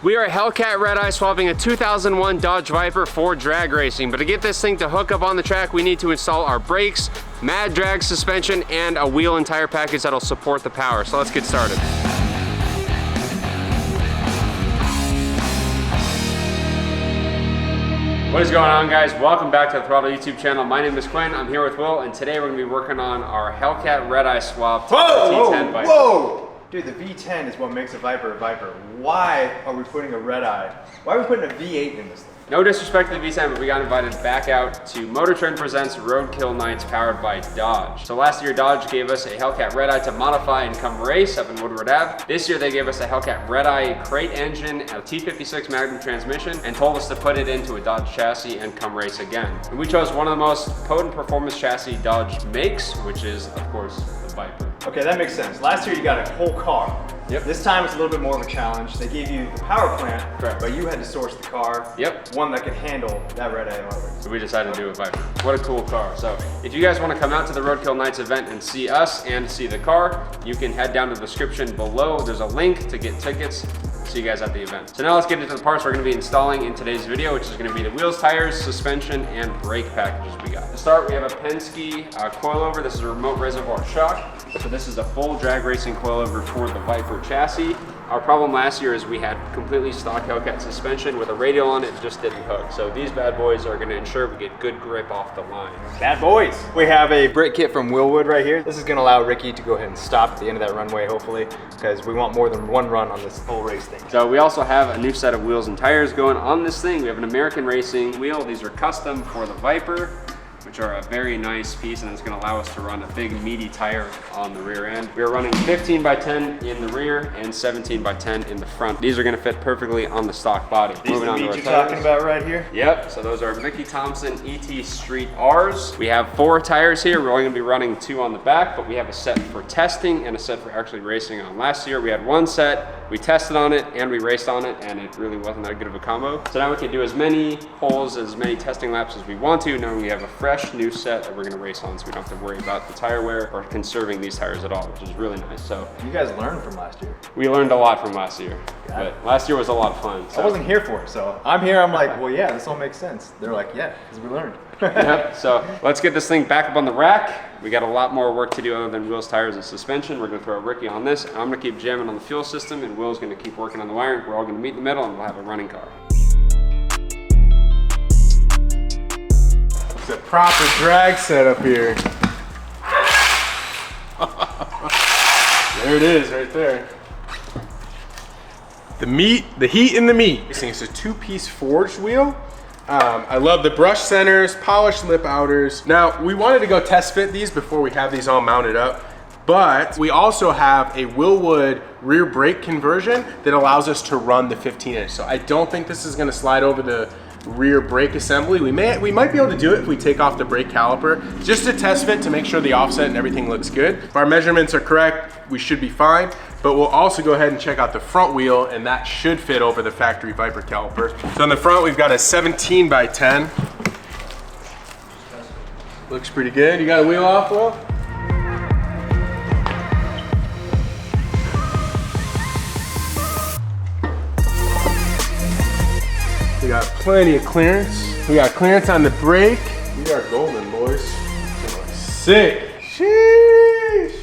We are Hellcat Redeye swapping a 2001 Dodge Viper for drag racing, but to get this thing to hook up on the track, we need to install our brakes, mad drag suspension, and a wheel and tire package that'll support the power. So let's get started. What is going on, guys? Welcome back to the Throttle YouTube channel. My name is Quinn, I'm here with Will, and today we're gonna be working on our Hellcat Redeye swap to the T10 Viper. Whoa! Dude, the V10 is what makes a Viper a Viper. Why are we putting a Redeye? Why are we putting a V8 in this thing? No disrespect to the V10, but we got invited back out to Motor Trend Presents Roadkill Nights powered by Dodge. So last year, Dodge gave us a Hellcat Redeye to modify and come race up in Woodward Ave. This year, they gave us a Hellcat Redeye crate engine, a T56 Magnum transmission, and told us to put it into a Dodge chassis and come race again. And we chose one of the most potent performance chassis Dodge makes, which is, of course, the Viper. Okay, that makes sense. Last year, you got a whole car. Yep. This time, it's a little bit more of a challenge. They gave you the power plant, correct, but you had to source the car. Yep. One that could handle that Redeye motor. So we decided to do a Viper. What a cool car. So if you guys want to come out to the Roadkill Nights event and see us and see the car, you can head down to the description below. There's a link to get tickets. See you guys at the event. So now let's get into the parts we're going to be installing in today's video, which is going to be the wheels, tires, suspension, and brake packages we got. To start, we have a Penske coilover. This is a remote reservoir shock. So this is a full drag racing coilover for the Viper chassis. Our problem last year is we had completely stock Hellcat suspension with a radial on it, it just didn't hook. So these bad boys are going to ensure we get good grip off the line. Bad boys! We have a brake kit from Willwood right here. This is going to allow Ricky to go ahead and stop at the end of that runway, hopefully, because we want more than one run on this whole race thing. So we also have a new set of wheels and tires going on this thing. We have an American Racing wheel. These are custom for the Viper, which are a very nice piece, and it's going to allow us to run a big meaty tire on the rear end. We are running 15 by 10 in the rear and 17 by 10 in the front. These are going to fit perfectly on the stock body. These are the meat you're talking about right here? Yep, so those are Mickey Thompson ET Street R's. We have 4 tires here. We're only going to be running 2 on the back, but we have a set for testing and a set for actually racing on. Last year we had 1 set, we tested on it and we raced on it, and it really wasn't that good of a combo. So now we can do as many holes, as many testing laps as we want to, knowing we have a fresh new set that we're going to race on, so we don't have to worry about the tire wear or conserving these tires at all, which is really nice. So you guys learned from last year. We learned a lot from last year, but last year was a lot of fun. So. I wasn't here for it, so I'm here, I'm like, well, yeah, this all makes sense. They're like, yeah, because we learned. Yep, so let's get this thing back up on the rack. We got a lot more work to do other than wheels, tires, and suspension. We're going to throw Ricky on this. I'm going to keep jamming on the fuel system, and Will's going to keep working on the wiring. We're all going to meet in the middle, and we'll have a running car. It's a proper drag setup here. There it is, right there. The meat, the heat and the meat. This thing is a 2-piece forged wheel. I love the brush centers, polished lip outers. Now, we wanted to go test fit these before we have these all mounted up, but we also have a Willwood rear brake conversion that allows us to run the 15-inch. So I don't think this is gonna slide over the rear brake assembly. We might be able to do it if we take off the brake caliper, just to test fit to make sure the offset and everything looks good. If our measurements are correct, we should be fine, but we'll also go ahead and check out the front wheel, and that should fit over the factory Viper caliper. So in the front, we've got a 17 by 10. Looks pretty good. You got a wheel off, Will? We got plenty of clearance. We got clearance on the brake. We are golden, boys. Sick. Sheesh.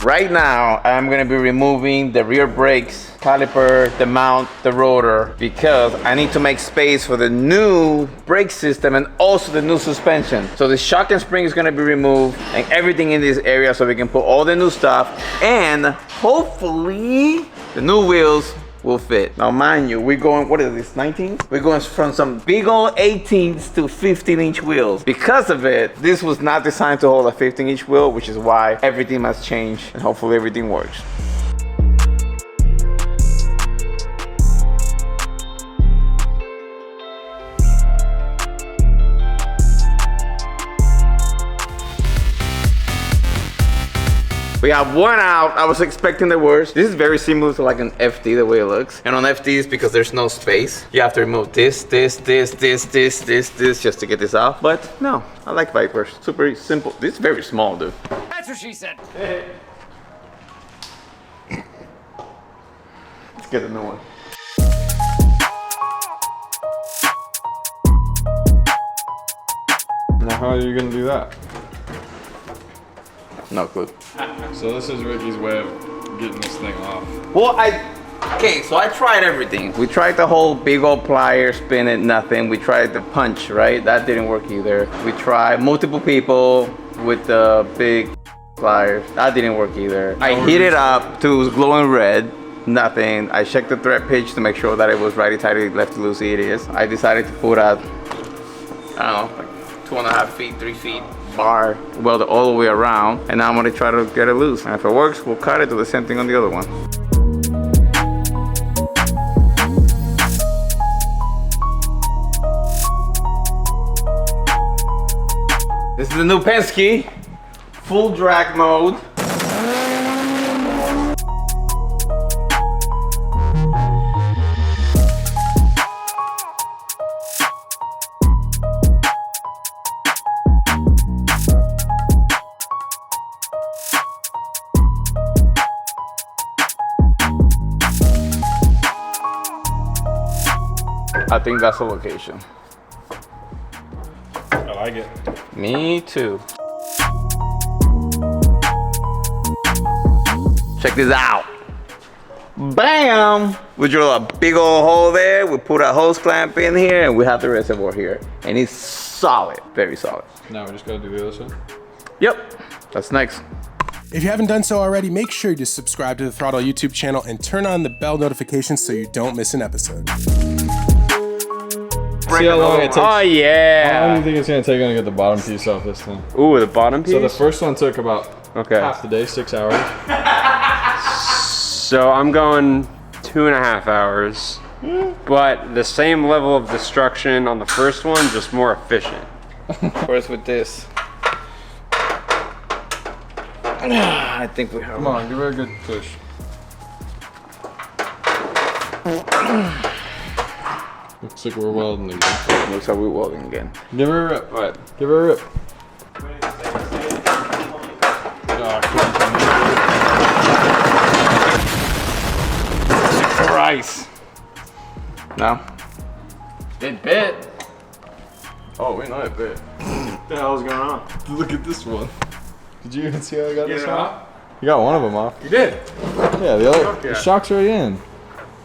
Right now, I'm gonna be removing the rear brakes, caliper, the mount, the rotor, because I need to make space for the new brake system and also the new suspension. So the shock and spring is gonna be removed and everything in this area, so we can put all the new stuff, and hopefully the new wheels will fit. Now mind you, we're going, what is this, 19? We're going from some big old 18s to 15-inch wheels. Because of it, this was not designed to hold a 15-inch wheel, which is why everything must change, and hopefully everything works. We have 1 out. I was expecting the worst. This is very similar to like an FD, the way it looks. And on FDs, because there's no space, you have to remove this, just to get this out. But no, I like Vipers. Super simple. This is very small, dude. That's what she said. Let's get the new one. Now how are you gonna do that? No clue. So this is Ricky's way of getting this thing off. Well, okay, so I tried everything. We tried the whole big old plier, spin it, nothing. We tried the punch, right? That didn't work either. We tried multiple people with the big pliers. That didn't work either. I heat it up till it was glowing red. Nothing. I checked the thread pitch to make sure that it was righty tighty, lefty loosey. It is. I decided to put out, I don't know, like 2.5 feet, 3 feet bar, weld it all the way around, and now I'm gonna try to get it loose. And if it works, we'll cut it, do the same thing on the other one. This is the new Penske, full drag mode. I think that's the location. I like it. Me too. Check this out. Bam! We drill a big old hole there. We put a hose clamp in here and we have the reservoir here. And it's solid, very solid. Now we just gotta do the other side. Yep, that's next. If you haven't done so already, make sure to subscribe to the Throttle YouTube channel and turn on the bell notifications so you don't miss an episode. See how long it takes. Oh How long do yeah. you think it's gonna take to get the bottom piece off this thing? Ooh, the bottom piece. So the first one took about Okay. half the day, 6 hours. So I'm going 2.5 hours, but the same level of destruction on the first one, just more efficient. First with this. I think we have. Come on, give her a good push. Looks like we're welding again. Looks like we're welding again. Give her a rip. What? Give her a rip. Christ. No? It bit. Oh, we know it bit. What the hell's going on? Look at this one. Did you even see how I got this it one? off? You got one of them off. You did? Yeah, the other Fuck yeah. the shock's right in.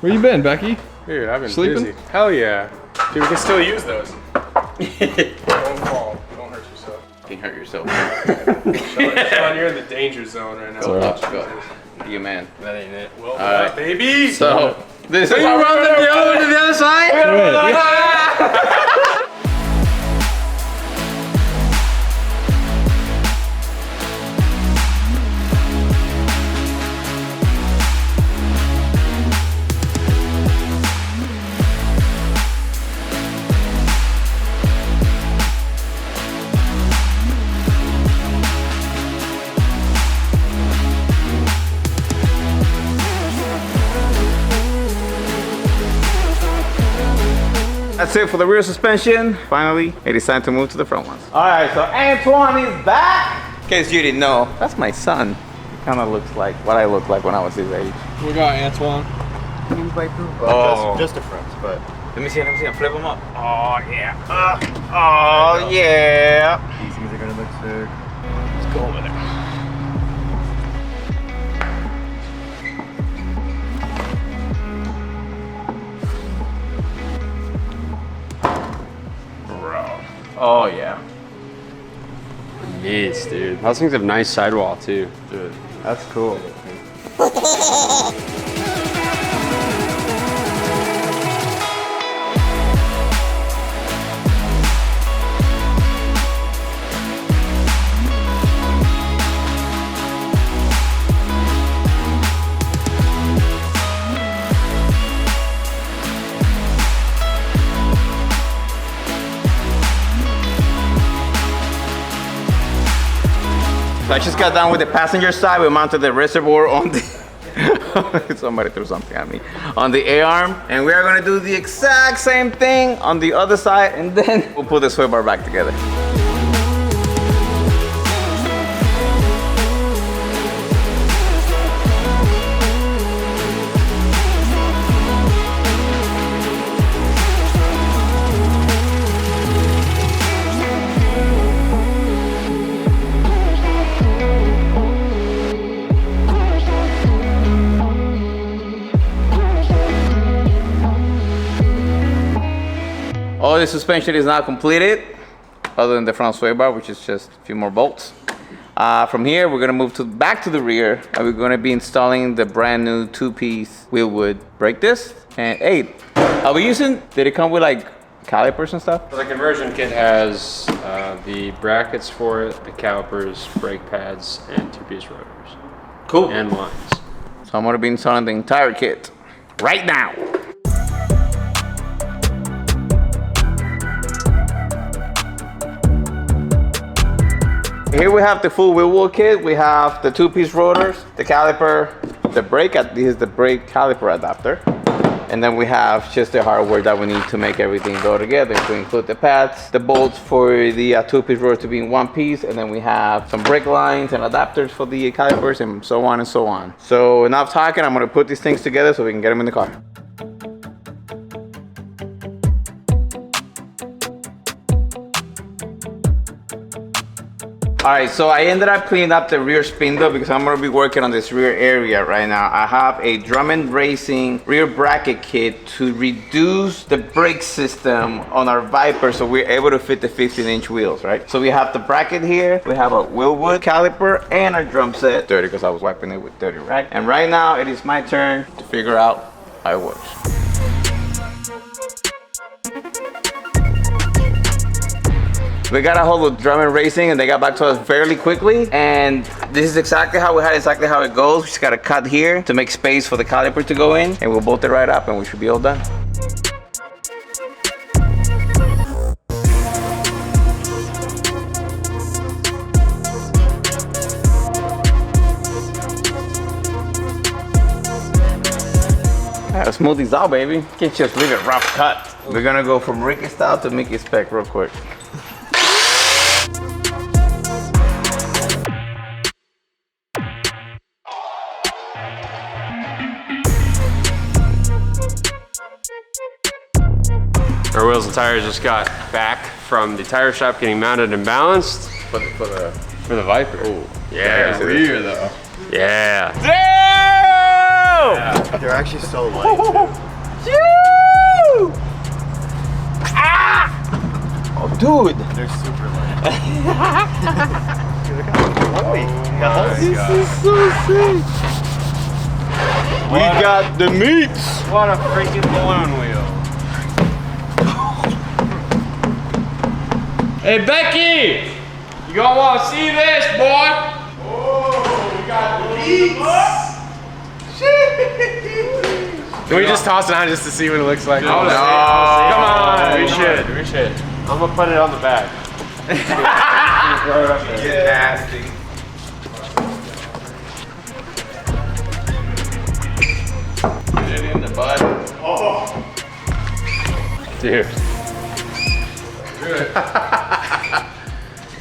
Where you been, Becky? Dude, I've been Sleeping? busy. Hell yeah. Dude, we can still use those. Don't fall. Don't hurt yourself. You can hurt yourself. Sean, you're in the danger zone right now. All right. Go. Be a man. That ain't it. Well, right. baby. So, this is You run the other to the other side? That's it for the rear suspension. Finally, it is time to move to the front ones. All right, so Antoine is back. In case you didn't know, that's my son. He kind of looks like what I looked like when I was his age. We got Antoine. Oh. Just a front, but. Let me see, flip him up. Oh, yeah. Oh, yeah. These things are gonna look sick. Let's go over there. Oh, yeah. Yes, dude. Those things have nice sidewall too. Dude, that's cool. So I just got done with the passenger side. We mounted the reservoir on the somebody threw something at me on the A-arm, and we are going to do the exact same thing on the other side, and then we'll put the sway bar back together. All the suspension is now completed, other than the front sway bar, which is just a few more bolts. From here, we're gonna move back to the rear, and we're gonna be installing the brand new 2-piece wheelwood brake disc. And hey, are we using, did it come with like calipers and stuff? So the conversion kit has the brackets for it, the calipers, brake pads, and 2-piece rotors. Cool. And lines. So I'm gonna be installing the entire kit right now. Here we have the full wheelwood kit. We have the 2-piece rotors, the caliper, the brake, this is the brake caliper adapter. And then we have just the hardware that we need to make everything go together, to include the pads, the bolts for the 2-piece rotor to be in 1 piece, and then we have some brake lines and adapters for the calipers, and so on and so on. So enough talking, I'm gonna put these things together so we can get them in the car. All right, so I ended up cleaning up the rear spindle because I'm gonna be working on this rear area right now. I have a Drummond Racing rear bracket kit to reduce the brake system on our Viper so we're able to fit the 15-inch wheels, right? So we have the bracket here, we have a wheelwood caliper and our drum set. Dirty because I was wiping it with dirty rag. And right now it is my turn to figure out how it works. We got a hold of Drummond Racing and they got back to us fairly quickly. And this is exactly how we had, exactly how it goes. We just got a cut here to make space for the caliper to go in, and we'll bolt it right up and we should be all done. Let's smooth these out, baby. Can't just leave it rough cut. We're gonna go from Ricky style to Mickey spec real quick. Our wheels and tires just got back from the tire shop getting mounted and balanced. For the Viper. Oh, Yeah. rear though. Yeah. Damn! They're actually so light too. Ah! Oh, dude. They're super light. Dude, look how flowy. This is so sick. We got the meats. What a freaking balloon wheel. Hey Becky! You gonna wanna see this, boy? Oh, we got meats. Can we just toss it on just to see what it looks like? No. No. Come on. We should. I'm gonna put it on the back. Throw it up there. Get nasty. Get it in the butt. Oh. Dude.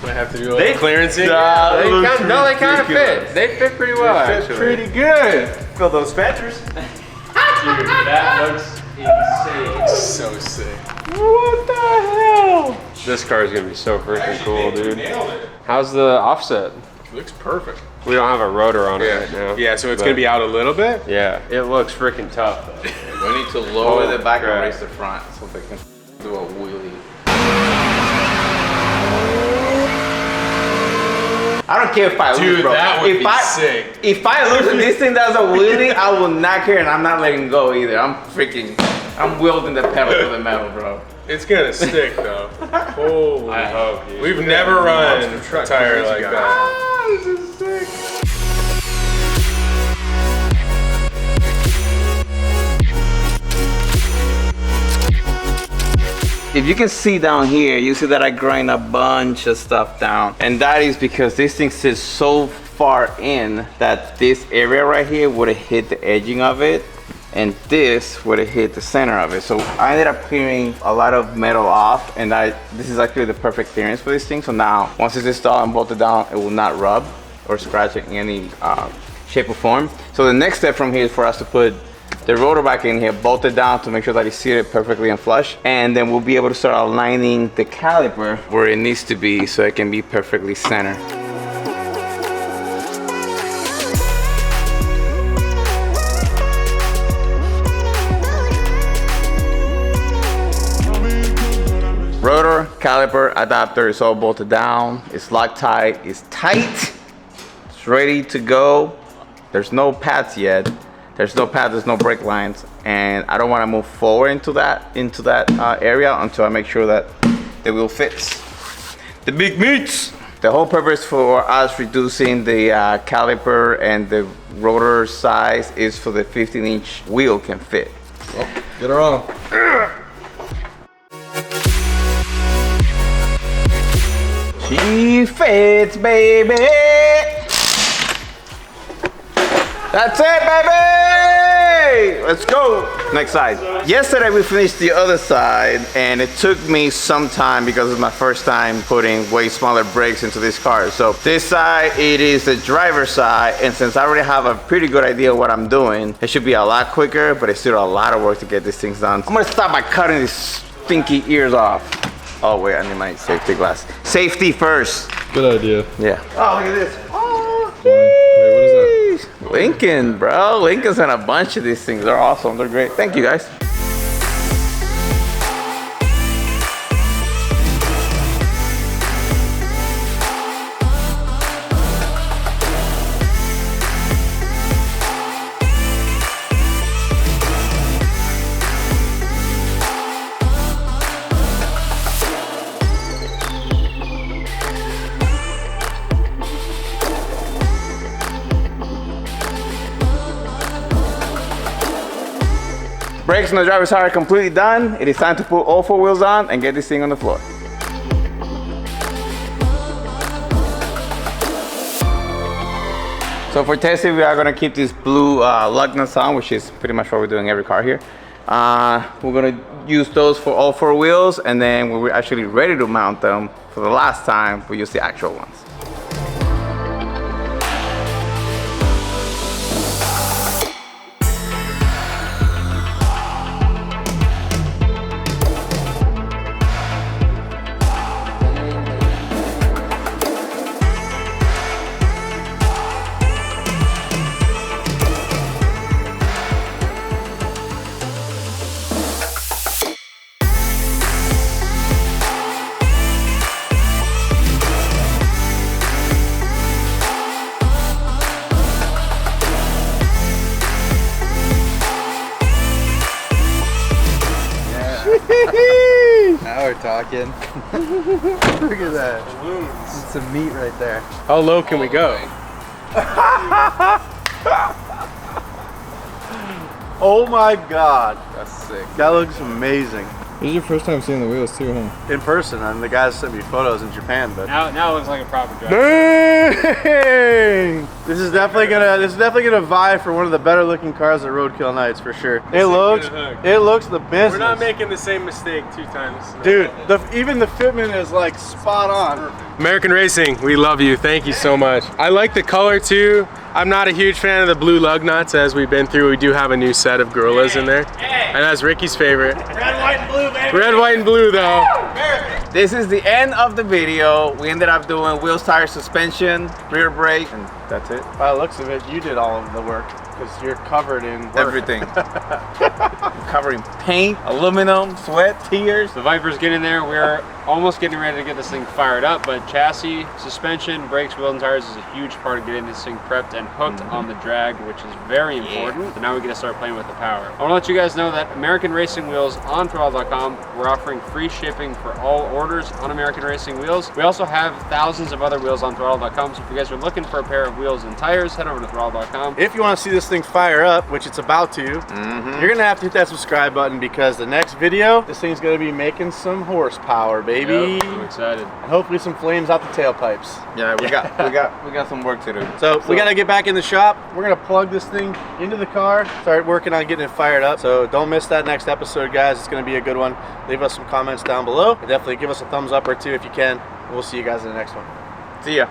Might have to do a little clearancing. They kind of fit. They fit pretty well, actually. Pretty good. Feel those feathers. Dude, that looks insane. So sick. What the hell? This car is gonna be so freaking cool, dude. Nailed it. How's the offset? Looks perfect. We don't have a rotor on it right now. Yeah, so it's but gonna be out a little bit. Yeah, it looks freaking tough though. We need to lower the back and crap. raise the front so they can do a wheelie. I don't care if I lose, Dude, bro. that would be sick. If I lose and this thing does a wheelie, I will not care, and I'm not letting go either. I'm wielding the pedal to the metal, bro. It's gonna stick though. Holy. I hope, dude. We've never run a tire like that. Ah, this is sick. If you can see down here, you see that I grind a bunch of stuff down. And that is because this thing sits so far in that this area right here would have hit the edging of it, and this would have hit the center of it. So I ended up clearing a lot of metal off, and this is actually the perfect clearance for this thing. So now, once it's installed and bolted down, it will not rub or scratch in any shape or form. So the next step from here is for us to put the rotor back in here, bolted down to make sure that it's seated perfectly and flush. And then we'll be able to start aligning the caliper where it needs to be so it can be perfectly centered. caliper adapter is all bolted down. It's Loctite. It's tight. It's ready to go. There's no pads yet. There's no pads. There's no brake lines, and I don't want to move forward into that area until I make sure that the wheel fits. The big meats. The whole purpose for us reducing the caliper and the rotor size is for the 15-inch wheel can fit. Oh, get her on. She fits, baby. That's it, baby. Let's go. Next side. Yesterday we finished the other side, and it took me some time because it's my first time putting way smaller brakes into this car. So this side, it is the driver's side, and since I already have a pretty good idea of what I'm doing, it should be a lot quicker, but it's still a lot of work to get these things done. I'm gonna start by cutting these stinky ears off. Oh wait, I need my safety glass. Safety first. Good idea. Yeah. Oh, look at this. Oh, Wait, what is that? Lincoln, bro. Lincoln's in a bunch of these things. They're awesome. They're great. Thank you, guys. Brakes on the driver's side are completely done. It is time to put all 4 wheels on and get this thing on the floor. So for testing, we are gonna keep these blue lug nuts on, which is pretty much what we're doing every car here. We're gonna use those for all 4 wheels, and then when we're actually ready to mount them for the last time, we use the actual ones. Now we're talking. Look at that. It's some meat right there. How low can we go? Oh my god, That's sick. that looks amazing. This is your first time seeing the wheels too, huh? In person, and the guys sent me photos in Japan, but Now it looks like a proper drive. dang! This is definitely gonna vie for one of the better looking cars at Roadkill Nights for sure. It looks the business. We're not making the same mistake 2 times. Dude, even the fitment is like spot on. American Racing, we love you. Thank you so much. I like the color too. I'm not a huge fan of the blue lug nuts as we've been through. We do have a new set of gorillas in there. And that's Ricky's favorite. Red, white, and blue, baby. Red, white, and blue though. This is the end of the video. We ended up doing wheels, tires, suspension, rear brake, and that's it. By the looks of it, you did all of the work because you're covered in work. Everything. Covered in paint, aluminum, sweat, tears. The Viper's getting there. We're almost getting ready to get this thing fired up, but chassis, suspension, brakes, wheels, and tires is a huge part of getting this thing prepped and hooked on the drag, which is very important. So now we get to start playing with the power. I want to let you guys know that American Racing Wheels on throtl.com, we're offering free shipping for all orders on American Racing Wheels. We also have thousands of other wheels on throtl.com, so if you guys are looking for a pair of wheels and tires, head over to throtl.com. If you want to see this thing fire up, which it's about to, you're gonna have to hit that subscribe button because the next video, this thing's gonna be making some horsepower, baby. Yep, I'm excited. And hopefully some flames out the tailpipes. Yeah, we got some work to do. So we gotta get back in the shop. We're gonna plug this thing into the car, start working on getting it fired up. So don't miss that next episode, guys. It's gonna be a good one. Leave us some comments down below. And definitely give us a thumbs up or 2 if you can. We'll see you guys in the next one. See ya.